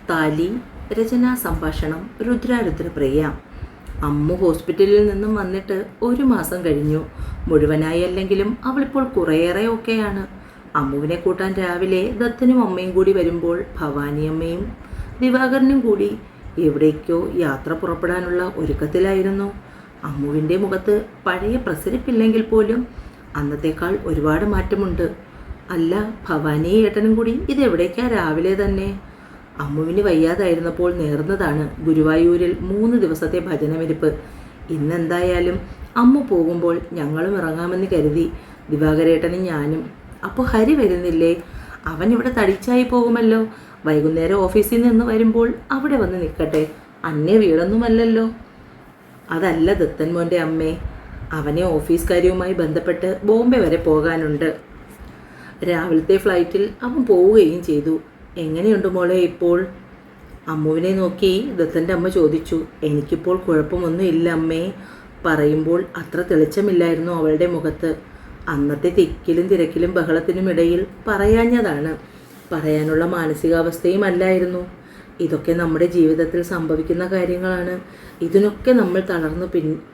താലി രചനാ സംഭാഷണം രുദ്രാരുദ്രപ്രിയ. അമ്മു ഹോസ്പിറ്റലിൽ നിന്നും വന്നിട്ട് 1 മാസം കഴിഞ്ഞു. മുഴുവനായി അല്ലെങ്കിലും അവളിപ്പോൾ കുറേയേറെ ഒക്കെയാണ്. അമ്മുവിനെ കൂട്ടാൻ രാവിലെ ദത്തനും അമ്മയും കൂടി വരുമ്പോൾ ഭവാനിയമ്മയും ദിവാകരനും കൂടി എവിടേക്കോ യാത്ര പുറപ്പെടാനുള്ള ഒരുക്കത്തിലായിരുന്നു. അമ്മുവിൻ്റെ മുഖത്ത് പഴയ പ്രസരിപ്പില്ലെങ്കിൽ പോലും അന്നത്തേക്കാൾ ഒരുപാട് മാറ്റമുണ്ട്. അല്ല, ഭവാനി ഏട്ടനും കൂടി ഇതെവിടേക്കാ രാവിലെ തന്നെ? അമ്മുവിന് വയ്യാതായിരുന്നപ്പോൾ നേർന്നതാണ് ഗുരുവായൂരിൽ 3 ദിവസത്തെ ഭജനമിരിപ്പ്. ഇന്നെന്തായാലും അമ്മു പോകുമ്പോൾ ഞങ്ങളും ഇറങ്ങാമെന്ന് കരുതി, ദിവാകരേട്ടനും ഞാനും. അപ്പോൾ ഹരി വരുന്നില്ലേ? അവൻ ഇവിടെ തടിച്ചായി പോകുമല്ലോ. വൈകുന്നേരം ഓഫീസിൽ നിന്ന് വരുമ്പോൾ അവിടെ വന്ന് നിൽക്കട്ടെ. അന്യ വീടൊന്നുമല്ലല്ലോ. അതല്ല ദത്തൻ മോൻ്റെ അമ്മേ, അവനെ ഓഫീസ് കാര്യവുമായി ബന്ധപ്പെട്ട് ബോംബെ വരെ പോകാനുണ്ട്. രാവിലത്തെ ഫ്ലൈറ്റിൽ അവൻ പോവുകയും ചെയ്തു. എങ്ങനെയുണ്ട് മോളെ ഇപ്പോൾ? അമ്മുവിനെ നോക്കി ദത്തൻ്റെ അമ്മ ചോദിച്ചു. എനിക്കിപ്പോൾ കുഴപ്പമൊന്നും ഇല്ല അമ്മേ. പറയുമ്പോൾ അത്ര തെളിച്ചമില്ലായിരുന്നു അവളുടെ മുഖത്ത്. അന്നത്തെ തിക്കിലും തിരക്കിലും ബഹളത്തിനും ഇടയിൽ പറയാഞ്ഞതാണ്. പറയാനുള്ള മാനസികാവസ്ഥയും അല്ലായിരുന്നു. ഇതൊക്കെ നമ്മുടെ ജീവിതത്തിൽ സംഭവിക്കുന്ന കാര്യങ്ങളാണ്. ഇതിനൊക്കെ നമ്മൾ തളർന്നു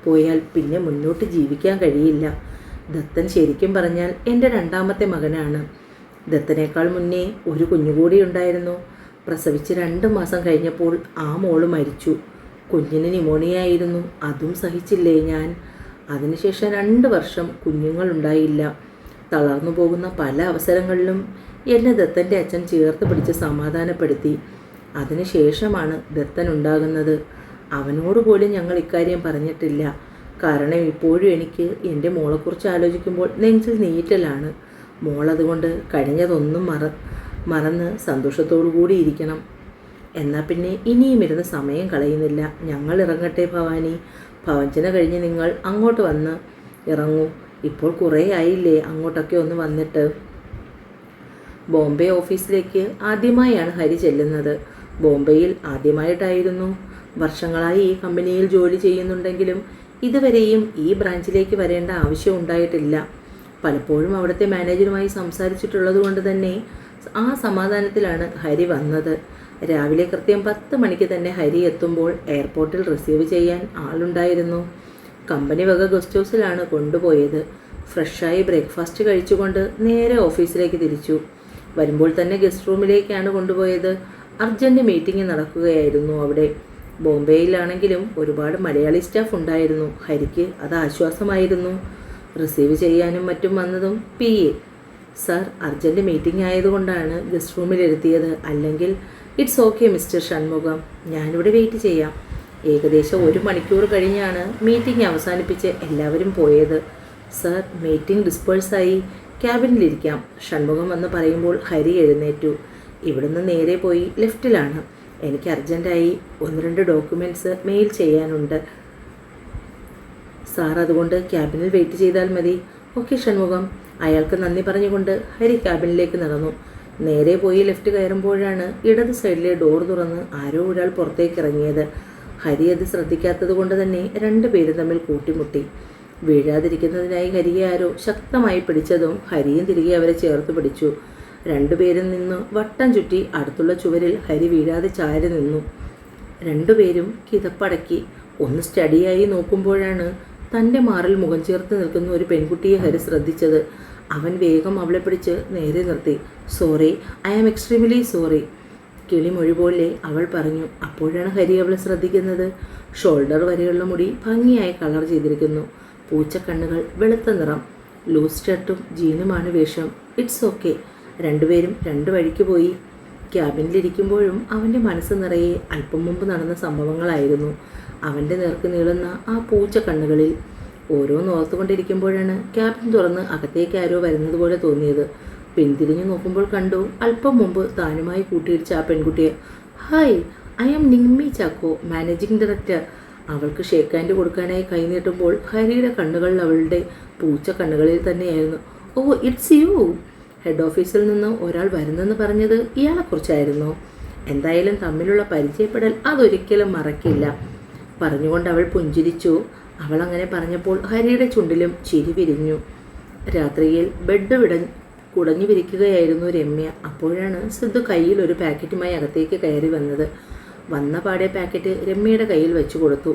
പോയാൽ പിന്നെ മുന്നോട്ട് ജീവിക്കാൻ കഴിയില്ല. ദത്തൻ ശരിക്കും പറഞ്ഞാൽ എൻ്റെ 2ാമത്തെ മകനാണ്. ദത്തനേക്കാൾ മുന്നേ ഒരു കുഞ്ഞുകൂടി ഉണ്ടായിരുന്നു. പ്രസവിച്ച് 2 മാസം കഴിഞ്ഞപ്പോൾ ആ മോള് മരിച്ചു. കുഞ്ഞിന് ന്യൂമോണിയ ആയിരുന്നു. അതും സഹിച്ചില്ലേ ഞാൻ. അതിനുശേഷം 2 വർഷം കുഞ്ഞുങ്ങളുണ്ടായില്ല. തളർന്നു പോകുന്ന പല അവസരങ്ങളിലും എന്നെ ദത്തൻ്റെ അച്ഛൻ ചേർത്ത് പിടിച്ച് സമാധാനപ്പെടുത്തി. അതിനുശേഷമാണ് ദത്തൻ ഉണ്ടാകുന്നത്. അവനോട് പോലും ഞങ്ങൾ ഇക്കാര്യം പറഞ്ഞിട്ടില്ല. കാരണം ഇപ്പോഴും എനിക്ക് എൻ്റെ മോളെക്കുറിച്ച് ആലോചിക്കുമ്പോൾ നെഞ്ചിൽ നീറ്റലാണ്. മോളതുകൊണ്ട് കഴിഞ്ഞതൊന്നും മറന്ന് സന്തോഷത്തോടു കൂടി ഇരിക്കണം. എന്നാൽ പിന്നെ ഇനിയും ഇരുന്ന് സമയം കളയുന്നില്ല. ഞങ്ങൾ ഇറങ്ങട്ടെ ഭവാനി. ഭവഞ്ചന കഴിഞ്ഞ് നിങ്ങൾ അങ്ങോട്ട് വന്ന് ഇറങ്ങൂ. ഇപ്പോൾ കുറേ ആയില്ലേ അങ്ങോട്ടൊക്കെ ഒന്ന് വന്നിട്ട്. ബോംബെ ഓഫീസിലേക്ക് ആദ്യമായാണ് ഹരി ചെല്ലുന്നത്. ബോംബെയിൽ ആദ്യമായിട്ടായിരുന്നു. വർഷങ്ങളായി ഈ കമ്പനിയിൽ ജോലി ചെയ്യുന്നുണ്ടെങ്കിലും ഇതുവരെയും ഈ ബ്രാഞ്ചിലേക്ക് വരേണ്ട ആവശ്യം ഉണ്ടായിട്ടില്ല. പലപ്പോഴും അവിടുത്തെ മാനേജറുമായി സംസാരിച്ചിട്ടുള്ളത് കൊണ്ട് തന്നെ ആ സമാധാനത്തിലാണ് ഹരി വന്നത്. രാവിലെ കൃത്യം 10 മണിക്ക് തന്നെ ഹരി എത്തുമ്പോൾ എയർപോർട്ടിൽ റിസീവ് ചെയ്യാൻ ആളുണ്ടായിരുന്നു. കമ്പനി വക ഗസ്റ്റ് ഹൗസിലാണ് കൊണ്ടുപോയത്. ഫ്രഷായി ബ്രേക്ക്ഫാസ്റ്റ് കഴിച്ചുകൊണ്ട് നേരെ ഓഫീസിലേക്ക് തിരിച്ചു. വരുമ്പോൾ തന്നെ ഗസ്റ്റ് റൂമിലേക്കാണ് കൊണ്ടുപോയത്. അർജൻറ്റ് മീറ്റിംഗ് നടക്കുകയായിരുന്നു അവിടെ. ബോംബെയിലാണെങ്കിലും ഒരുപാട് മലയാളി സ്റ്റാഫ് ഉണ്ടായിരുന്നു. ഹരിക്ക് അത് ആശ്വാസമായിരുന്നു. റിസീവ് ചെയ്യാനും മറ്റും വന്നതും PA. സർ, അർജൻറ്റ് മീറ്റിംഗ് ആയതുകൊണ്ടാണ് ഗസ്റ്റ് റൂമിലെത്തിയത്. അല്ലെങ്കിൽ ഇറ്റ്സ് ഓക്കെ മിസ്റ്റർ ഷൺമുഖം, ഞാനിവിടെ വെയിറ്റ് ചെയ്യാം. ഏകദേശം 1 മണിക്കൂർ കഴിഞ്ഞാണ് മീറ്റിംഗ് അവസാനിപ്പിച്ച് എല്ലാവരും പോയത്. സർ, മീറ്റിംഗ് ഡിസ്പേഴ്സായി, ക്യാബിനിലിരിക്കാം. ഷൺമുഖം വന്ന് പറയുമ്പോൾ ഹരി എഴുന്നേറ്റു. ഇവിടുന്ന് നേരെ പോയി ലെഫ്റ്റിലാണ്. എനിക്ക് അർജൻറ്റായി 1-2 ഡോക്യുമെൻറ്റ്സ് മെയിൽ ചെയ്യാനുണ്ട് സാർ. അതുകൊണ്ട് ക്യാബിനിൽ വെയിറ്റ് ചെയ്താൽ മതി. ഓക്കെ ഷൺമുഖം. അയാൾക്ക് നന്ദി പറഞ്ഞുകൊണ്ട് ഹരി ക്യാബിനിലേക്ക് നടന്നു. നേരെ പോയി ലെഫ്റ്റ് കയറുമ്പോഴാണ് ഇടത് സൈഡിലെ ഡോർ തുറന്ന് ആരോ ഒരാൾ പുറത്തേക്ക് ഇറങ്ങിയത്. ഹരി അത് ശ്രദ്ധിക്കാത്തത് കൊണ്ട് തന്നെ 2 പേരും തമ്മിൽ കൂട്ടിമുട്ടി. വീഴാതിരിക്കുന്നതിനായി ഹരിയെ ആരോ ശക്തമായി പിടിച്ചതും ഹരിയും തിരികെ അവരെ ചേർത്ത് പിടിച്ചു. 2 പേരും നിന്ന് വട്ടം ചുറ്റി അടുത്തുള്ള ചുവരിൽ ഹരി വീഴാതെ ചാരി നിന്നു. 2 പേരും കിതപ്പടക്കി ഒന്ന് സ്റ്റഡിയായി നോക്കുമ്പോഴാണ് തൻ്റെ മാറിൽ മുഖം ചേർത്ത് നിൽക്കുന്ന ഒരു പെൺകുട്ടിയെ ഹരി ശ്രദ്ധിച്ചത്. അവൻ വേഗം അവളെ പിടിച്ച് നേരെ നിർത്തി. Sorry, I am extremely sorry, കിളിമൊഴി പോലെ അവൾ പറഞ്ഞു. അപ്പോഴാണ് ഹരി അവളെ ശ്രദ്ധിക്കുന്നത്. ഷോൾഡർ വരെയുള്ള മുടി ഭംഗിയായി കളർ ചെയ്തിരിക്കുന്നു. പൂച്ചക്കണ്ണുകൾ, വെളുത്ത നിറം, ലൂസ് ഷർട്ടും ജീനുമാണ് വേഷം. It's okay. 2 പേരും 2 വഴിക്ക് പോയി. ക്യാബിനിലിരിക്കുമ്പോഴും അവൻ്റെ മനസ്സ് നിറയെ അല്പം മുമ്പ് നടന്ന സംഭവങ്ങളായിരുന്നു. അവൻ്റെ നേർക്ക് നീളുന്ന ആ പൂച്ച കണ്ണുകളിൽ ഓരോന്ന് ഓർത്തുകൊണ്ടിരിക്കുമ്പോഴാണ് ക്യാബിൻ തുറന്ന് അകത്തേക്ക് ആരോ വരുന്നത് പോലെ തോന്നിയത്. പിന്തിരിഞ്ഞു നോക്കുമ്പോൾ കണ്ടു അല്പം മുമ്പ് താനുമായി കൂട്ടിയിടിച്ച ആ പെൺകുട്ടിയെ. Hi, I am Nimmi Chacko, managing director. അവൾക്ക് ഷേക്ക് ഹാൻഡ് കൊടുക്കാനായി കൈനീട്ടുമ്പോൾ ഹരിയുടെ കണ്ണുകൾ അവളുടെ പൂച്ച കണ്ണുകളിൽ തന്നെയായിരുന്നു. ഓ, ഇറ്റ്സ് യു. ഹെഡ് ഓഫീസിൽ നിന്ന് ഒരാൾ വരുന്നെന്ന് പറഞ്ഞത് ഇയാളെക്കുറിച്ചായിരുന്നോ? എന്തായാലും തമ്മിലുള്ള പരിചയപ്പെടൽ അതൊരിക്കലും മറക്കില്ല പറഞ്ഞുകൊണ്ട് അവൾ പുഞ്ചിരിച്ചു. അവളങ്ങനെ പറഞ്ഞപ്പോൾ ഹരിയുടെ ചുണ്ടിലും ചിരി വിരിഞ്ഞു. രാത്രിയിൽ ബെഡ് കുടഞ്ഞു വിരിക്കുകയായിരുന്നു രമ്യ. അപ്പോഴാണ് സിദ്ധു കയ്യിൽ ഒരു പാക്കറ്റുമായി അകത്തേക്ക് കയറി വന്നത്. വന്ന പാടെ പാക്കറ്റ് രമ്യയുടെ കയ്യിൽ വെച്ചു കൊടുത്തു.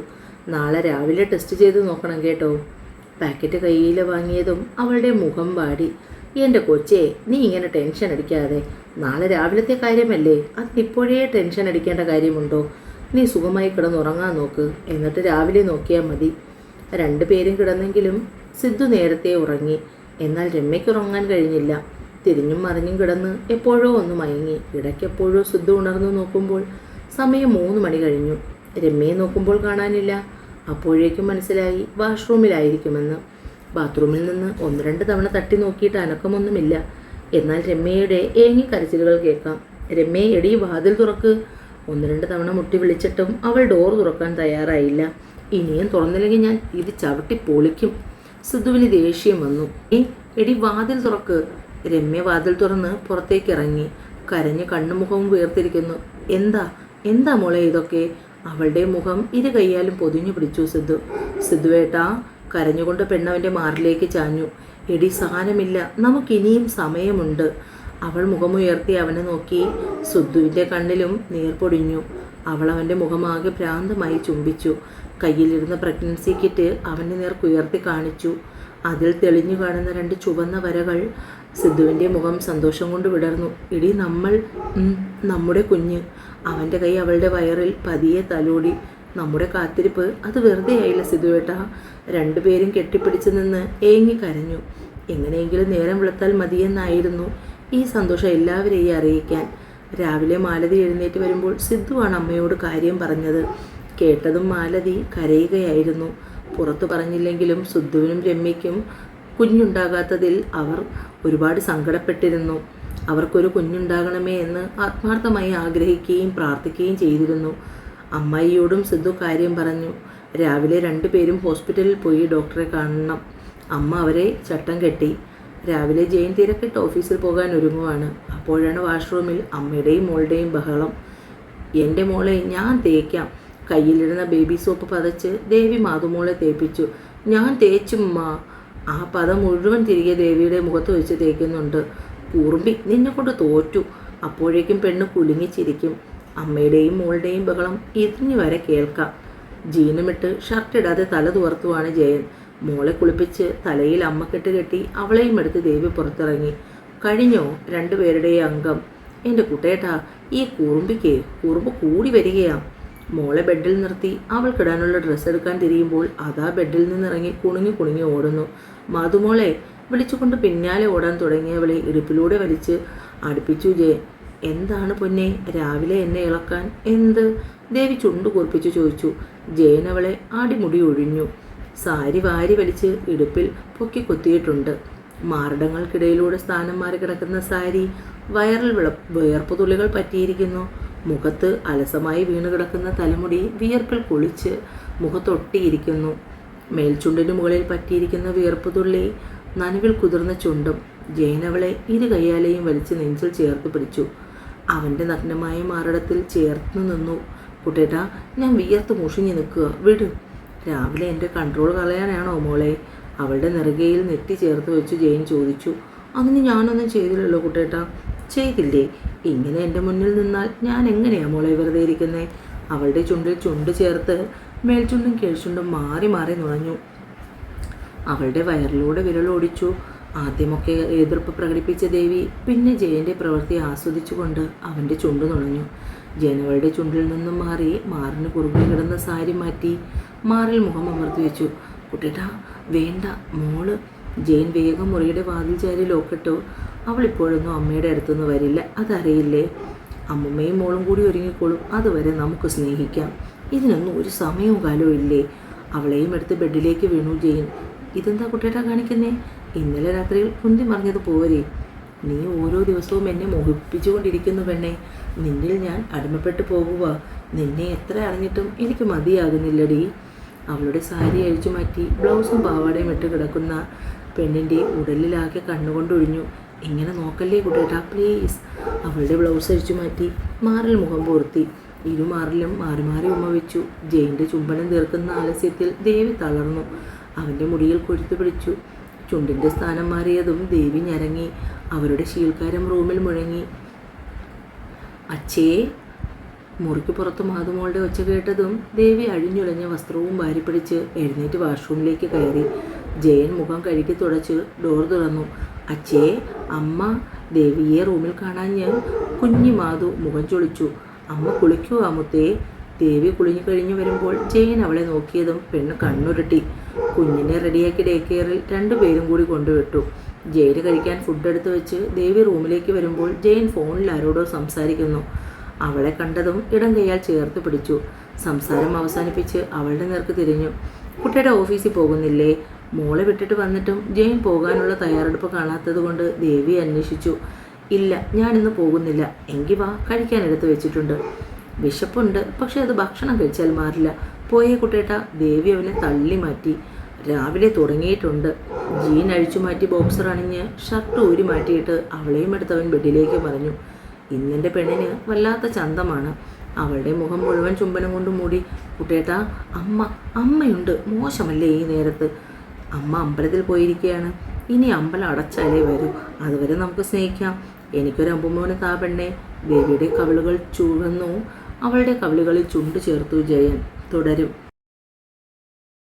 നാളെ രാവിലെ ടെസ്റ്റ് ചെയ്ത് നോക്കണം കേട്ടോ. പാക്കറ്റ് കയ്യിൽ വാങ്ങിയതും അവളുടെ മുഖം വാടി. എൻ്റെ കൊച്ചേ, നീ ഇങ്ങനെ ടെൻഷൻ അടിക്കാതെ. നാളെ രാവിലത്തെ കാര്യമല്ലേ, അതിനിപ്പോഴേ ടെൻഷൻ അടിക്കേണ്ട കാര്യമുണ്ടോ? നീ സുഖമായി കിടന്നുറങ്ങാൻ നോക്ക്, എന്നിട്ട് രാവിലെ നോക്കിയാൽ മതി. രണ്ടുപേരും കിടന്നെങ്കിലും സിദ്ധു നേരത്തെ ഉറങ്ങി. എന്നാൽ രമ്യയ്ക്ക് ഉറങ്ങാൻ കഴിഞ്ഞില്ല. തിരിഞ്ഞും മറിഞ്ഞും കിടന്ന് എപ്പോഴോ ഒന്ന് മയങ്ങി. ഇടയ്ക്കെപ്പോഴോ സിദ്ധു ഉണർന്നു നോക്കുമ്പോൾ സമയം 3 മണി കഴിഞ്ഞു. രമ്യയെ നോക്കുമ്പോൾ കാണാനില്ല. അപ്പോഴേക്കും മനസ്സിലായി വാഷ്റൂമിലായിരിക്കുമെന്ന്. ബാത്റൂമിൽ നിന്ന് 1-2 തവണ തട്ടി നോക്കിയിട്ട് അനക്കമൊന്നുമില്ല. എന്നാൽ രമ്യയുടെ ഏങ്ങിക്കരച്ചിലുകൾ കേൾക്കാം. രമ്യയെ, എടി വാതിൽ തുറക്ക്. 1-2 തവണ മുട്ടി വിളിച്ചിട്ടും അവൾ ഡോർ തുറക്കാൻ തയ്യാറായില്ല. ഇനിയും തുറന്നില്ലെങ്കിൽ ഞാൻ ഇത് ചവിട്ടി പൊളിക്കും. സിദ്ധുവിന് ദേഷ്യം വന്നു. എടി വാതിൽ തുറക്ക്. രമ്യ വാതിൽ തുറന്ന് പുറത്തേക്ക് ഇറങ്ങി. കരഞ്ഞ് കണ്ണുമുഖവും വീർത്തിരിക്കുന്നു. എന്താ മോളെ ഇതൊക്കെ? അവളുടെ മുഖം ഇരു കൈയാലും പൊതിഞ്ഞു പിടിച്ചു സിദ്ധു. സിദ്ധുവേട്ടാ, കരഞ്ഞുകൊണ്ട് പെണ്ണവൻ്റെ മാറിലേക്ക് ചാഞ്ഞു. എടി സാരമില്ല, നമുക്കിനിയും സമയമുണ്ട്. അവൾ മുഖമുയർത്തി അവനെ നോക്കി. സിദ്ധുവിൻ്റെ കണ്ണിലും നീർപ്പൊടിഞ്ഞു. അവൾ അവൻ്റെ മുഖമാകെ ഭ്രാന്തമായി ചുംബിച്ചു. കയ്യിലിരുന്ന പ്രഗ്നൻസി കിറ്റ് അവൻ്റെ നേർക്കുയർത്തി കാണിച്ചു. അതിൽ തെളിഞ്ഞു കാണുന്ന 2 ചുവന്ന വരകൾ. സിദ്ധുവിൻ്റെ മുഖം സന്തോഷം കൊണ്ട് വിടർന്നു. ഇടി നമ്മുടെ കുഞ്ഞ്. അവൻ്റെ കൈ അവളുടെ വയറിൽ പതിയെ തലോടി. നമ്മുടെ കാത്തിരിപ്പ് അത് വെറുതെ ആയില്ല സിദ്ധുവേട്ടാ. 2 പേരും കെട്ടിപ്പിടിച്ചു നിന്ന് ഏങ്ങി കരഞ്ഞു. എങ്ങനെയെങ്കിലും നേരം വെളുത്താൽ മതിയെന്നായിരുന്നു ഈ സന്തോഷം എല്ലാവരെയും അറിയിക്കാൻ. രാവിലെ മാലതി എഴുന്നേറ്റ് വരുമ്പോൾ സിദ്ധുവാണ് അമ്മയോട് കാര്യം പറഞ്ഞത്. കേട്ടതും മാലതി കരയുകയായിരുന്നു. പുറത്തു പറഞ്ഞില്ലെങ്കിലും സിദ്ധുവിനും രമ്യയ്ക്കും കുഞ്ഞുണ്ടാകാത്തതിൽ അവർ ഒരുപാട് സങ്കടപ്പെട്ടിരുന്നു. അവർക്കൊരു കുഞ്ഞുണ്ടാകണമേ എന്ന് ആത്മാർത്ഥമായി ആഗ്രഹിക്കുകയും പ്രാർത്ഥിക്കുകയും ചെയ്തിരുന്നു. അമ്മായിയോടും സിദ്ധു കാര്യം പറഞ്ഞു. രാവിലെ 2 പേരും ഹോസ്പിറ്റലിൽ പോയി ഡോക്ടറെ കാണണം. അമ്മ അവരെ ചട്ടം കെട്ടി. രാവിലെ ജയൻ തിരക്കിട്ട് ഓഫീസിൽ പോകാൻ ഒരുങ്ങുവാണ്. അപ്പോഴാണ് വാഷ്റൂമിൽ അമ്മയുടെയും മോളുടെയും ബഹളം. എൻ്റെ മോളെ ഞാൻ തേക്കാം. കയ്യിലിരുന്ന ബേബി സോപ്പ് പതച്ച് ദേവി മാതുമോളെ തേപ്പിച്ചു. ഞാൻ തേച്ചുമ്മ. ആ പദം മുഴുവൻ തിരികെ ദേവിയുടെ മുഖത്ത് വെച്ച് തേക്കുന്നുണ്ട്. കൂറുമ്പി, നിന്നെ കൊണ്ട് തോറ്റു. അപ്പോഴേക്കും പെണ്ണ് കുലുങ്ങിച്ചിരിക്കും. അമ്മയുടെയും മോളുടെയും ബഹളം ഇതിന് വരെ കേൾക്കാം. ജീനുമിട്ട് ഷർട്ടിടാതെ തല തുവർത്തുവാണ് ജയൻ. മോളെ കുളിപ്പിച്ച് തലയിൽ അമ്മക്കെട്ട് കെട്ടി അവളെയും എടുത്ത് ദേവി പുറത്തിറങ്ങി. കഴിഞ്ഞോ 2 പേരുടെയും അംഗം? എൻ്റെ കുട്ടേട്ടാ, ഈ കുറുമ്പ് കൂടി വരികയാണ്. മോളെ ബെഡിൽ നിർത്തി അവൾക്കിടാനുള്ള ഡ്രസ്സ് എടുക്കാൻ തിരിയുമ്പോൾ അതാ ബെഡിൽ നിന്നിറങ്ങി കുണുങ്ങി ഓടുന്നു. മാതുമോളെ വിളിച്ചുകൊണ്ട് പിന്നാലെ ഓടാൻ തുടങ്ങിയവളെ ഇടുപ്പിലൂടെ വലിച്ച് അടുപ്പിച്ചു ജയൻ. എന്താണ് പൊന്നെ, രാവിലെ എന്നെ ഇളക്കാൻ? എന്ത്? ദേവി ചുണ്ടു കൂർപ്പിച്ചു ചോദിച്ചു. ജയൻ അവളെ ആടിമുടി ഒഴിഞ്ഞു. സാരി വാരി വലിച്ച് ഇടുപ്പിൽ പൊക്കി കുത്തിയിട്ടുണ്ട്. മാറിടങ്ങൾക്കിടയിലൂടെ സ്ഥാനം മാറി കിടക്കുന്ന സാരി വയറിൽ വിയർപ്പ് തുള്ളികൾ പറ്റിയിരിക്കുന്നു. മുഖത്ത് അലസമായി വീണു കിടക്കുന്ന തലമുടി വിയർപ്പിൽ കുളിച്ച് മുഖത്തൊട്ടിയിരിക്കുന്നു. മേൽചുണ്ടിന് മുകളിൽ പറ്റിയിരിക്കുന്ന വിയർപ്പ് തുള്ളി നനവിൽ കുതിർന്ന ചുണ്ടും. ജയൻ അവളെ ഇരു കയ്യാലെയും വലിച്ച് നെഞ്ചിൽ ചേർത്ത് പിടിച്ചു. അവൻ്റെ നഗ്നമായ മാറിടത്തിൽ ചേർത്ത് നിന്നു. കുട്ടേട്ടാ, ഞാൻ വിയർത്ത് മുഷിഞ്ഞു നിൽക്കുക, വിട്. രാവിലെ എൻ്റെ കൺട്രോൾ കളയാനാണോ മോളെ? അവളുടെ നെറുകയിൽ നെറ്റി ചേർത്ത് വെച്ച് ജയൻ ചോദിച്ചു. അതിന് ഞാനൊന്നും ചെയ്തില്ലല്ലോ കുട്ടേട്ടാ. ചെയ്തില്ലേ? ഇങ്ങനെ എൻ്റെ മുന്നിൽ നിന്നാൽ ഞാൻ എങ്ങനെയാണ് മോളെ വെറുതെ ഇരിക്കുന്നത്? അവളുടെ ചുണ്ടിൽ ചുണ്ട് ചേർത്ത് മേൽചുണ്ടും കീഴ്ചുണ്ടും മാറി മാറി നുണഞ്ഞു. അവളുടെ വയറിലൂടെ വിരലോടിച്ചു. ആദ്യമൊക്കെ എതിർപ്പ് പ്രകടിപ്പിച്ച ദേവി പിന്നെ ജയൻ്റെ പ്രവൃത്തി ആസ്വദിച്ചുകൊണ്ട് അവൻ്റെ ചുണ്ട് നുണഞ്ഞു. ജയനവളുടെ ചുണ്ടിൽ നിന്നും മാറി മാറിന് കുറുകെ കിടന്ന സാരി മാറ്റി മാറിൽ മുഖം അമർത്തി വെച്ചു. കുട്ടേട്ടാ വേണ്ട മോള്. ജയൻ വേഗം മുറിയുടെ വാതിൽ ചാരി ലോക്കിട്ടു. അവൾ ഇപ്പോഴൊന്നും അമ്മയുടെ അടുത്തുനിന്ന് വരില്ല, അതറിയില്ലേ? അമ്മമ്മയും മോളും കൂടി ഒരുങ്ങിക്കോളും. അതുവരെ നമുക്ക് സ്നേഹിക്കാം. ഇതിനൊന്നും ഒരു സമയവും കാലവും ഇല്ലേ? അവളെയും എടുത്ത് ബെഡിലേക്ക് വീണു ജയൻ. ഇതെന്താ കുട്ടേട്ടാ കാണിക്കുന്നേ? ഇന്നലെ രാത്രിയിൽ കുന്തി മറിഞ്ഞത് പോരെ? നീ ഓരോ ദിവസവും എന്നെ മോഹിപ്പിച്ചുകൊണ്ടിരിക്കുന്നു പെണ്ണെ. നിന്നിൽ ഞാൻ അടിമപ്പെട്ടു പോകുക. നിന്നെ എത്ര അറിഞ്ഞിട്ടും എനിക്ക് മതിയാകുന്നില്ലടി. അവളുടെ സാരി അഴിച്ചു മാറ്റി ബ്ലൗസും പാവാടയും ഇട്ട് കിടക്കുന്ന പെണ്ണിൻ്റെ ഉടലിലാകെ കണ്ണുകൊണ്ടൊഴിഞ്ഞു. ഇങ്ങനെ നോക്കല്ലേ കുട്ടേട്ടാ പ്ലീസ്. അവളുടെ ബ്ലൗസ് അഴിച്ചു മാറ്റി മാറിൽ മുഖം പൂർത്തി. ഇരുമാറിലും മാറി മാറി ഉമ്മ വെച്ചു. ജയൻ്റെ ചുംബനം തീർക്കുന്ന ആലസ്യത്തിൽ ദേവി തളർന്നു. അവൻ്റെ മുടിയിൽ കൊഴുത്തു പിടിച്ചു. ചുണ്ടിൻ്റെ സ്ഥാനം മാറിയതും ദേവി ഞരങ്ങി. അവരുടെ ശീൽക്കാരം റൂമിൽ മുഴങ്ങി. അച്ഛേ. മുറിക്ക് പുറത്ത് മാതുമോളുടെ ഒച്ച കേട്ടതും ദേവി അഴിഞ്ഞുലഞ്ഞ വസ്ത്രവും വാരിപ്പിടിച്ച് എഴുന്നേറ്റ് വാഷ്റൂമിലേക്ക് കയറി. ജയൻ മുഖം കഴുകി തുടച്ച് ഡോർ തുറന്നു. അച്ഛേ, അമ്മ. ദേവിയെ റൂമിൽ കാണാഞ്ഞ് കുഞ്ഞി മാതു മുഖം ചൊളിച്ചു. അമ്മ കുളിക്കുവാ മുത്തേ. ദേവി കുളിഞ്ഞു കഴിഞ്ഞു വരുമ്പോൾ ജയൻ അവളെ നോക്കിയതും പെണ്ണ് കണ്ണുരുട്ടി. കുഞ്ഞിനെ റെഡിയാക്കി ഡേ കെയറിൽ രണ്ടുപേരും കൂടി കൊണ്ടുവിട്ടു. ജയന് കഴിക്കാൻ ഫുഡ് എടുത്ത് വെച്ച് ദേവി റൂമിലേക്ക് വരുമ്പോൾ ജയൻ ഫോണിൽ ആരോടോ സംസാരിക്കുന്നു. അവളെ കണ്ടതും ഇടം കൈയാൽ ചേർത്ത് പിടിച്ചു. സംസാരം അവസാനിപ്പിച്ച് അവളുടെ നേർക്ക് തിരിഞ്ഞു. കുട്ടിയുടെ ഓഫീസിൽ പോകുന്നില്ലേ? മോളെ വിട്ടിട്ട് വന്നിട്ടും ജയൻ പോകാനുള്ള തയ്യാറെടുപ്പ് കാണാത്തത് കൊണ്ട് ദേവി അന്വേഷിച്ചു. ഇല്ല, ഞാനിന്ന് പോകുന്നില്ല. എങ്കിൽ വാ, കഴിക്കാൻ എടുത്ത് വെച്ചിട്ടുണ്ട്. വിശപ്പുണ്ട്, പക്ഷെ അത് ഭക്ഷണം കഴിച്ചാൽ മാറില്ല. പോയേ കുട്ടേട്ട. ദേവി അവനെ തള്ളി മാറ്റി. രാവിലെ തുടങ്ങിയിട്ടുണ്ട്. ജീൻ അഴിച്ചു മാറ്റി ബോക്സർ അണിഞ്ഞ് ഷർട്ട് ഊരി മാറ്റിയിട്ട് അവളെയും എടുത്തവൻ ബെഡിലേക്ക് പറഞ്ഞു. ഇന്നെൻ്റെ പെണ്ണിന് വല്ലാത്ത ചന്തമാണ്. അവളുടെ മുഖം മുഴുവൻ ചുംബനം കൊണ്ട് മൂടി. കുട്ടേട്ട, അമ്മയുണ്ട്. മോശമല്ലേ ഈ നേരത്ത്? അമ്മ അമ്പലത്തിൽ പോയിരിക്കുകയാണ്. ഇനി അമ്പലം അടച്ചാലേ വരൂ. അതുവരെ നമുക്ക് സ്നേഹിക്കാം. എനിക്കൊരു അമ്പുമോനെ താ പെണ്ണെ. ദേവിയുടെ കവിളുകൾ ചുവന്നു. അവളുടെ കവിളുകളിൽ ചുണ്ട് ചേർത്തു ജയൻ. തുടരും.